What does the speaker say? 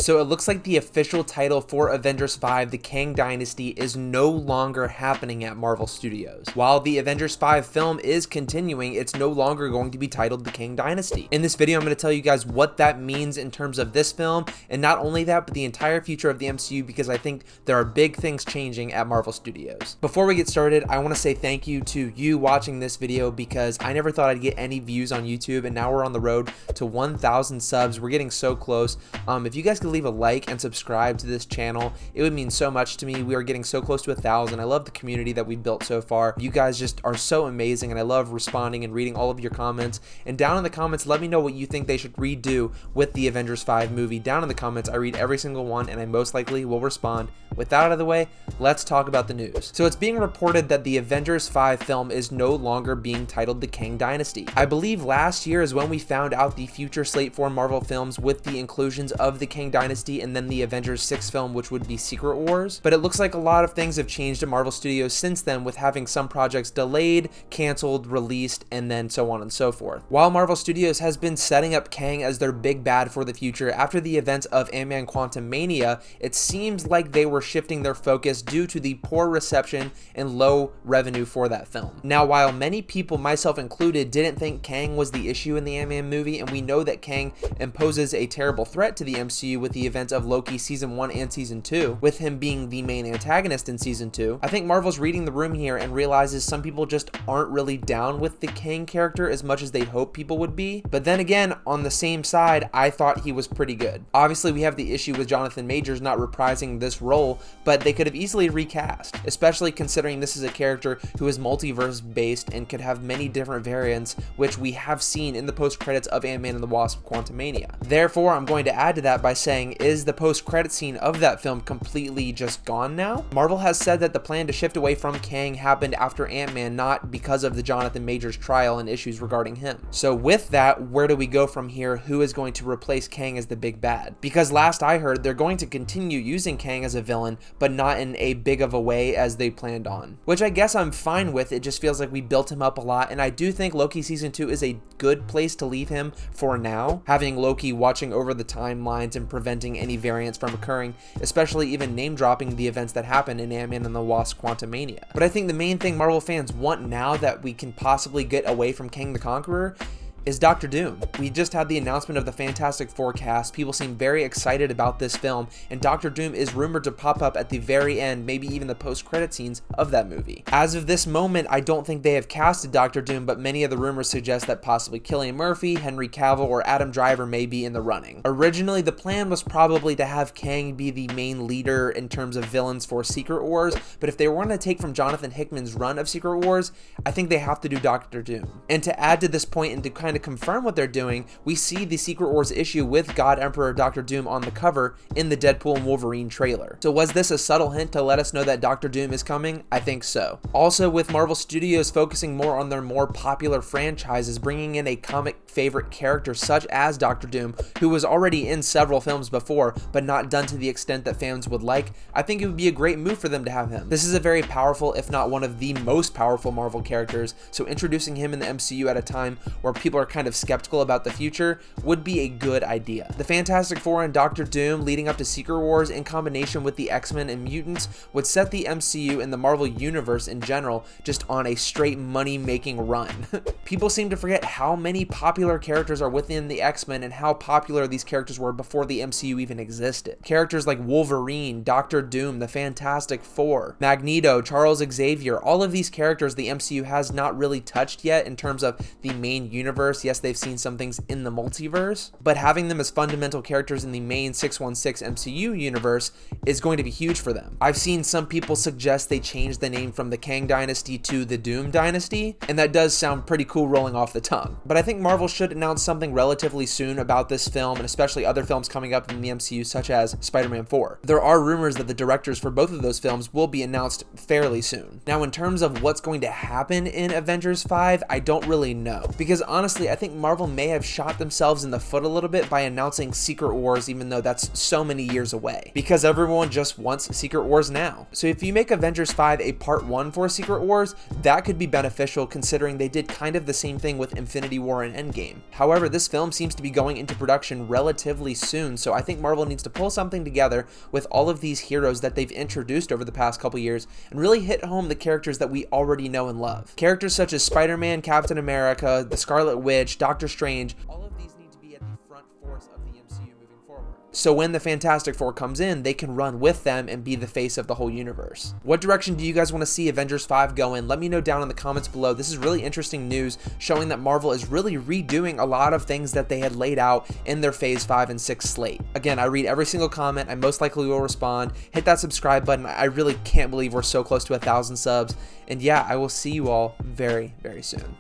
So it looks like the official title for Avengers 5, the Kang Dynasty, is no longer happening at Marvel Studios. While the Avengers 5 film is continuing, it's no longer going to be titled the Kang Dynasty. In this video, I'm going to tell you guys what that means in terms of this film, and not only that, but the entire future of the MCU, because I think there are big things changing at Marvel Studios. Before we get started, I want to say thank you to you watching this video, because I never thought I'd get any views on YouTube, and now we're on the road to 1,000 subs. We're getting so close. If you guys could leave a like and subscribe to this channel, it would mean so much to me. We are getting so close to 1,000. I love the community that we've built so far. You guys just are so amazing, and I love responding and reading all of your comments. And down in the comments, let me know what you think they should redo with the Avengers 5 movie. Down in the comments, I read every single one, and I most likely will respond. With that out of the way, let's talk about the news. So it's being reported that the Avengers 5 film is no longer being titled the Kang Dynasty. I believe last year is when we found out the future slate for Marvel films with the inclusions of the Kang Dynasty and then the Avengers 6 film, which would be Secret Wars. But it looks like a lot of things have changed at Marvel Studios since then, with having some projects delayed, canceled, released, and then so on and so forth. While Marvel Studios has been setting up Kang as their big bad for the future, after the events of Ant-Man Quantumania, it seems like they were shifting their focus due to the poor reception and low revenue for that film. Now, while many people, myself included, didn't think Kang was the issue in the Ant-Man movie, and we know that Kang imposes a terrible threat to the MCU with the events of Loki Season 1 and Season 2, with him being the main antagonist in Season 2, I think Marvel's reading the room here and realizes some people just aren't really down with the Kang character as much as they hope people would be. But then again, on the same side, I thought he was pretty good. Obviously, we have the issue with Jonathan Majors not reprising this role, but they could have easily recast, especially considering this is a character who is multiverse based and could have many different variants, which we have seen in the post-credits of Ant-Man and the Wasp Quantumania. Therefore, I'm going to add to that by saying, is the post-credit scene of that film completely just gone now? Marvel has said that the plan to shift away from Kang happened after Ant-Man, not because of the Jonathan Majors trial and issues regarding him. So with that, where do we go from here? Who is going to replace Kang as the big bad? Because last I heard, they're going to continue using Kang as a villain, but not in a big of a way as they planned on. Which I guess I'm fine with. It just feels like we built him up a lot, and I do think Loki Season 2 is a good place to leave him for now, having Loki watching over the timelines and preventing any variants from occurring, especially even name dropping the events that happened in Ant-Man and the Wasp Quantumania. But I think the main thing Marvel fans want now that we can possibly get away from Kang the Conqueror is Doctor Doom. We just had the announcement of the Fantastic Four cast. People seem very excited about this film, and Doctor Doom is rumored to pop up at the very end, maybe even the post-credit scenes of that movie. As of this moment, I don't think they have casted Doctor Doom, but many of the rumors suggest that possibly Cillian Murphy, Henry Cavill, or Adam Driver may be in the running. Originally, the plan was probably to have Kang be the main leader in terms of villains for Secret Wars, but if they were going to take from Jonathan Hickman's run of Secret Wars, I think they have to do Doctor Doom. And to add to this point and to kind of confirm what they're doing, we see the Secret Wars issue with God Emperor Doctor Doom on the cover in the Deadpool and Wolverine trailer. So was this a subtle hint to let us know that Doctor Doom is coming? I think so. Also, with Marvel Studios focusing more on their more popular franchises, bringing in a comic favorite character such as Doctor Doom, who was already in several films before, but not done to the extent that fans would like, I think it would be a great move for them to have him. This is a very powerful, if not one of the most powerful Marvel characters, so introducing him in the MCU at a time where people are kind of skeptical about the future would be a good idea. The Fantastic Four and Doctor Doom leading up to Secret Wars in combination with the X-Men and mutants would set the MCU and the Marvel Universe in general just on a straight money-making run. People seem to forget how many popular characters are within the X-Men and how popular these characters were before the MCU even existed. Characters like Wolverine, Doctor Doom, the Fantastic Four, Magneto, Charles Xavier, all of these characters the MCU has not really touched yet in terms of the main universe. Yes, they've seen some things in the multiverse, but having them as fundamental characters in the main 616 MCU universe is going to be huge for them. I've seen some people suggest they change the name from the Kang Dynasty to the Doom Dynasty, and that does sound pretty cool rolling off the tongue. But I think Marvel should announce something relatively soon about this film, and especially other films coming up in the MCU such as Spider-Man 4. There are rumors that the directors for both of those films will be announced fairly soon. Now, in terms of what's going to happen in Avengers 5, I don't really know, because honestly, honestly, I think Marvel may have shot themselves in the foot a little bit by announcing Secret Wars, even though that's so many years away, because everyone just wants Secret Wars now. So if you make Avengers 5 a part 1 for Secret Wars, that could be beneficial considering they did kind of the same thing with Infinity War and Endgame. However, this film seems to be going into production relatively soon, so I think Marvel needs to pull something together with all of these heroes that they've introduced over the past couple years and really hit home the characters that we already know and love. Characters such as Spider-Man, Captain America, the Scarlet Witch, Doctor Strange, all of these need to be at the front force of the MCU moving forward. So when the Fantastic Four comes in, they can run with them and be the face of the whole universe. What direction do you guys want to see Avengers 5 go in? Let me know down in the comments below. This is really interesting news showing that Marvel is really redoing a lot of things that they had laid out in their Phase 5 and 6 slate. Again, I read every single comment. I most likely will respond. Hit that subscribe button. I really can't believe we're so close to 1,000 subs. And yeah, I will see you all very, very soon.